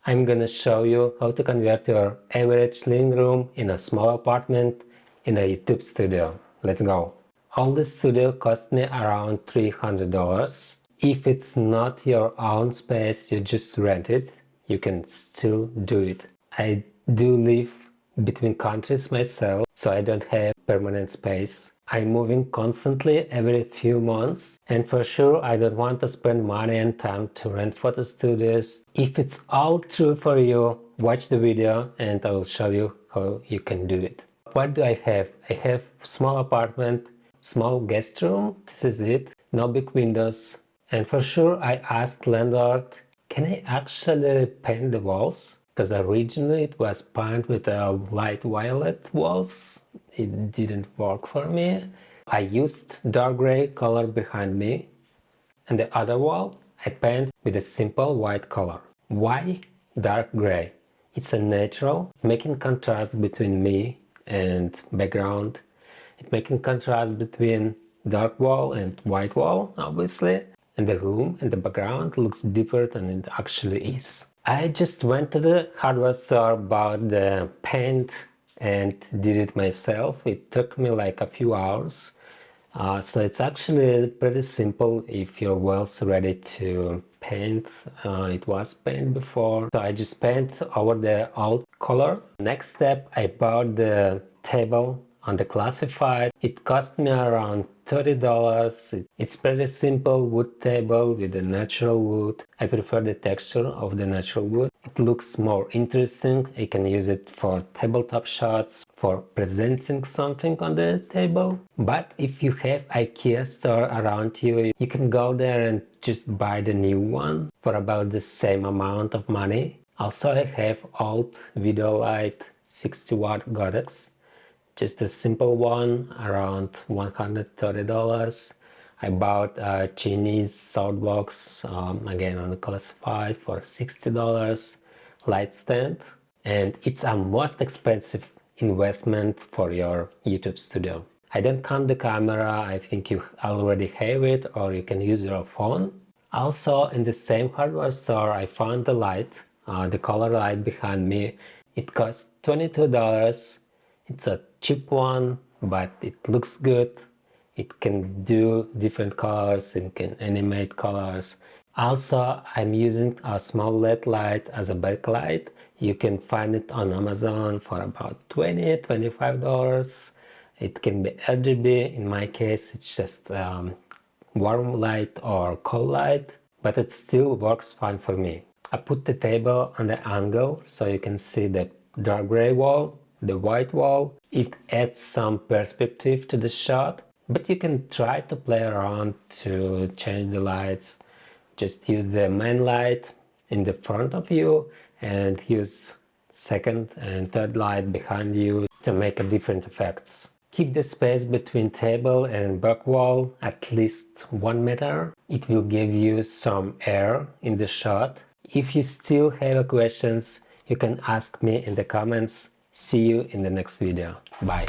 I'm gonna show you how to convert your average living room in a small apartment in a YouTube studio. Let's go. All the studio cost me around $300. If it's not your own space, you just rent it, you can still do it. I do live between countries myself, so I don't have permanent space. I'm moving constantly every few months, and for sure I don't want to spend money and time to rent photo studios. If it's all true for you, watch the video and I will show you how you can do it. What do I have? I have small apartment, small guest room, this is it, no big windows. And for sure I asked landlord, can I actually paint the walls? Because originally it was painted with light violet walls. It didn't work for me. I used dark gray color behind me, and the other wall I paint with a simple white color. Why dark gray? It's a natural, making contrast between me and background. It making contrast between dark wall and white wall, obviously, and the room and the background looks deeper than it actually is. I just went to the hardware store, bought the paint and did it myself. It took me like a few hours. So it's actually pretty simple if your wall's ready to paint. It was painted before, so I just paint over the old color. Next step, I bought the table on the classified. It cost me around $30. It's pretty simple wood table with the natural wood. I prefer the texture of the natural wood. It looks more interesting. I can use it for tabletop shots, for presenting something on the table. But if you have IKEA store around you, you can go there and just buy the new one for about the same amount of money. Also, I have old Videolite 60-watt Godox. Just a simple one, around $130. I bought a Chinese soundbox, again on the classified, for $60, light stand, and it's a most expensive investment for your YouTube studio. I don't count the camera, I think you already have it, or you can use your phone. Also, in the same hardware store, I found the light, the color light behind me. It cost $22. It's a cheap one, but it looks good. It can do different colors, it can animate colors. Also, I'm using a small LED light as a backlight. You can find it on Amazon for about $20–25. It can be RGB. In my case, it's just warm light or cold light, but it still works fine for me. I put the table on the angle so you can see the dark gray wall, the white wall. It adds some perspective to the shot, but you can try to play around to change the lights. Just use the main light in the front of you and use second and third light behind you to make a different effects. Keep the space between table and back wall at least 1 meter. It will give you some air in the shot. If you still have questions, you can ask me in the comments. See you in the next video. Bye.